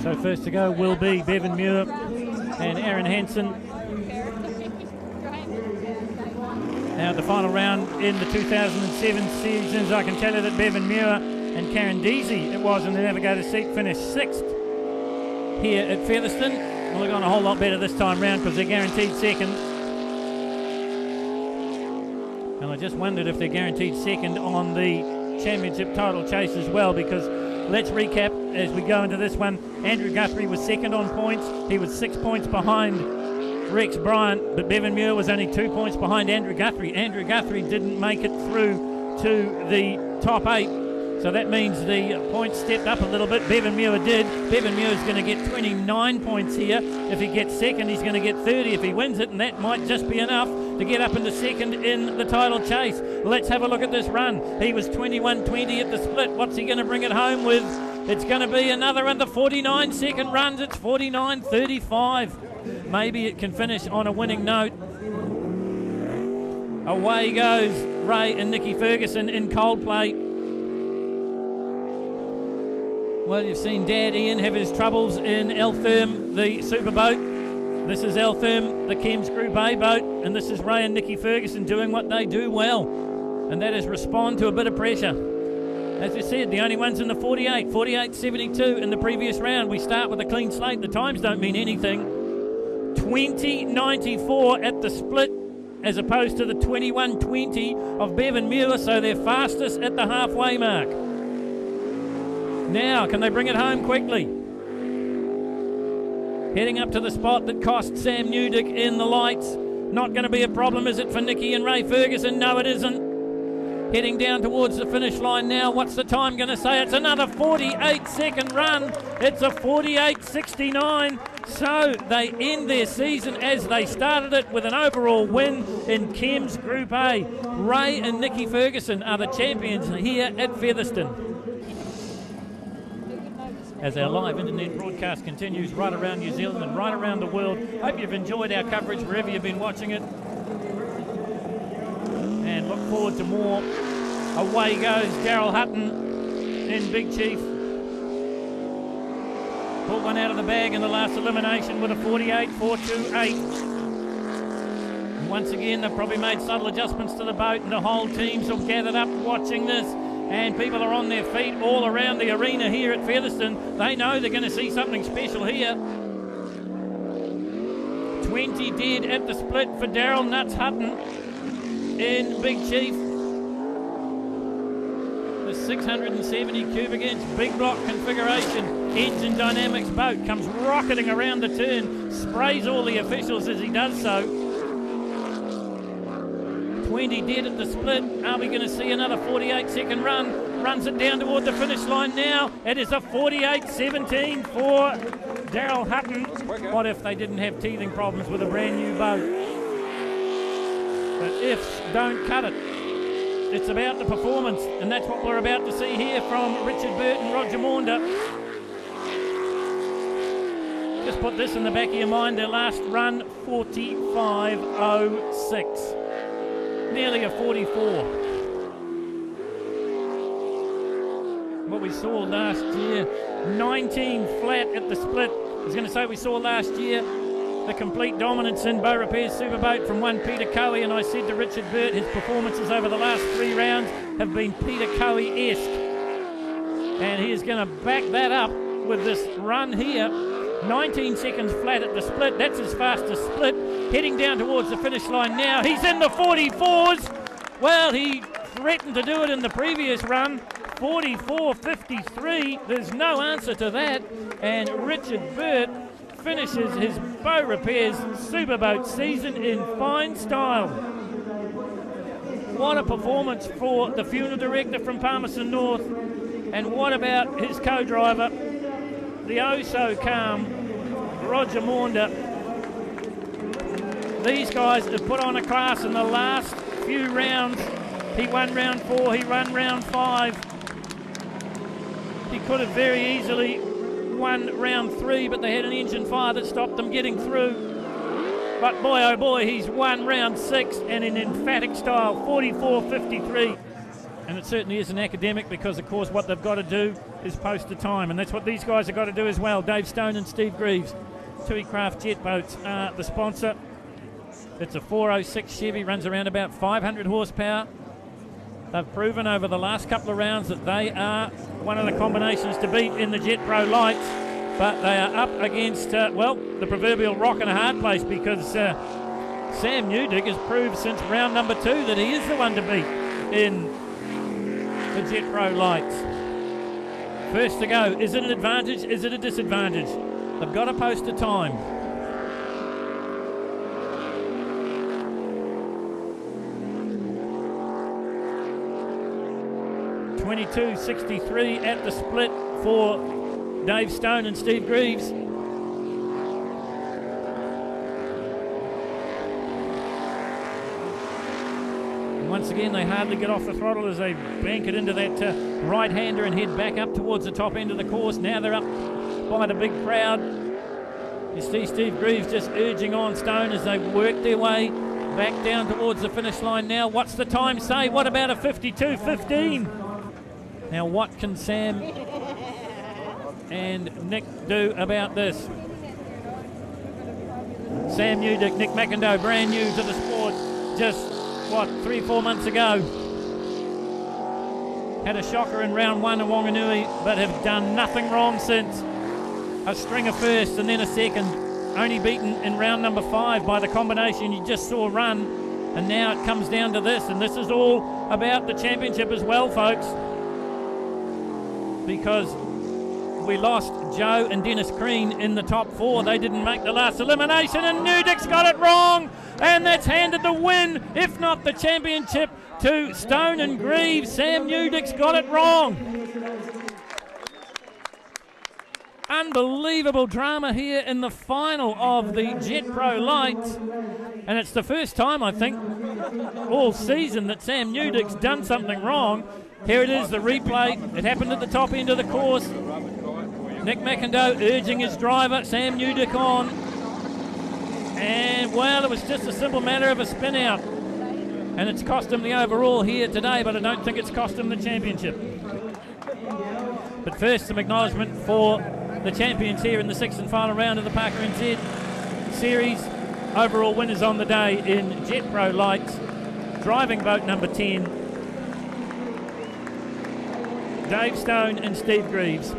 So first to go will be Bevan Muir and Aaron Hansen. Now the final round in the 2007 seasons, I can tell you that Bevan Muir and Karen Deasy, it was in the Navigator seat, finished 6th here at Featherston. Well, they're going a whole lot better this time round because they're guaranteed 2nd. And I just wondered if they're guaranteed 2nd on the championship title chase as well, because let's recap as we go into this one. Andrew Guthrie was 2nd on points. He was 6 points behind Rex Bryant, but Bevan Muir was only 2 points behind Andrew Guthrie. Andrew Guthrie didn't make it through to the top 8, so that means the points stepped up a little bit. Bevan Muir did. Bevan Muir is going to get 29 points here. If he gets 2nd, he's going to get 30 if he wins it, and that might just be enough to get up into 2nd in the title chase. Let's have a look at this run. He was 21.20 at the split. What's he going to bring it home with? It's going to be another one, the 49 second runs. It's 49.35. Maybe it can finish on a winning note. Away goes Ray and Nicky Ferguson in Coldplay. Well, you've seen Dad Ian have his troubles in Eltherm, the superboat. This is Eltherm, the Kems Group A boat, and this is Ray and Nicky Ferguson doing what they do well, and that is respond to a bit of pressure. As I said, the only ones in the 48.72 in the previous round. We start with a clean slate. The times don't mean anything. 20.94 at the split as opposed to the 21.20 of Bevan Muir, so they're fastest at the halfway mark. Now, can they bring it home quickly? Heading up to the spot that cost Sam Newdick in the lights. Not going to be a problem, is it, for Nicky and Ray Ferguson? No, it isn't. Heading down towards the finish line now. What's the time going to say? It's another 48-second run. It's a 48.69. So they end their season as they started it with an overall win in Kems Group A. Ray and Nicky Ferguson are the champions here at Featherston. As our live internet broadcast continues right around New Zealand and right around the world. Hope you've enjoyed our coverage wherever you've been watching it. And look forward to more. Away goes Daryl Hutton in Big Chief. Pulled one out of the bag in the last elimination with a 48.428. Once again, they've probably made subtle adjustments to the boat, and the whole team's all gathered up watching this. And people are on their feet all around the arena here at Featherston. They know they're going to see something special here. 20 dead at the split for Daryl Nuts Hutton in Big Chief. The 670 cubic inch big block configuration engine dynamics boat comes rocketing around the turn, sprays all the officials as he does so. 20 dead at the split. Are we going to see another 48-second run? Runs it down toward the finish line now. It is a 48.17 for Daryl Hutton. What if they didn't have teething problems with a brand new boat? But ifs don't cut it. It's about the performance, and that's what we're about to see here from Richard Burt and Roger Maunder. Just put this in the back of your mind. Their last run, 45.06. Nearly a 44. What we saw last year, 19 flat at the split. I was going to say we saw last year the complete dominance in Boat Repair's superboat from one Peter Coey, and I said to Richard Burt, his performances over the last 3 rounds have been Peter Coey-esque. And he is going to back that up with this run here. 19 seconds flat at the split. That's his fastest split. Heading down towards the finish line now. He's in the 44s. Well, he threatened to do it in the previous run. 44.53. There's no answer to that. And Richard Burt finishes his Boat Repair's superboat season in fine style. What a performance for the funeral director from Palmerston North. And what about his co-driver, the oh-so-calm Roger Maunder. These guys have put on a class in the last few rounds. He won round 4, he won round 5. He could have very easily won round 3, but they had an engine fire that stopped them getting through. But boy, oh boy, he's won round 6 and in emphatic style, 44.53. And it certainly is an academic, because, of course, what they've got to do is post the time. And that's what these guys have got to do as well. Dave Stone and Steve Greaves. TUI Craft Jet Boats are the sponsor. It's a 406 Chevy, runs around about 500 horsepower. They've proven over the last couple of rounds that they are one of the combinations to beat in the Jet Pro Lights. But they are up against, the proverbial rock and a hard place, because Sam Newdick has proved since round number 2 that he is the one to beat in the Jet Pro Lights. First to go. Is it an advantage? Is it a disadvantage? They've got to post a time. .22.63 at the split for Dave Stone and Steve Greaves. And once again, they hardly get off the throttle as they bank it into that right-hander and head back up towards the top end of the course. Now they're up by the big crowd. You see Steve Greaves just urging on Stone as they work their way back down towards the finish line now. What's the time say? What about a 52.15? Now, what can Sam and Nick do about this? Sam Newdick, Nick McIndoe, brand new to the sport, just, 3-4 months ago. Had a shocker in round 1 in Wanganui, but have done nothing wrong since. A string of first and then a second. Only beaten in round number 5 by the combination you just saw run. And now it comes down to this, and this is all about the championship as well, folks. Because we lost Joe and Dennis Crean in the top 4. They didn't make the last elimination, and Newdick's got it wrong. And that's handed the win, if not the championship, to Stone and Greaves. Sam Newdick's got it wrong. Unbelievable drama here in the final of the Jet Pro Lights. And it's the first time, I think, all season that Sam Newdick's done something wrong. Here it is, the replay. It happened at the top end of the course. Nick McIndoe urging his driver, Sam Newdick, on. And, well, it was just a simple matter of a spin out. And it's cost him the overall here today, but I don't think it's cost him the championship. But first, some acknowledgement for the champions here in the 6th and final round of the Parker ENZED Series. Overall winners on the day in Jet Pro Lights. Driving boat number 10, Dave Stone and Steve Greaves.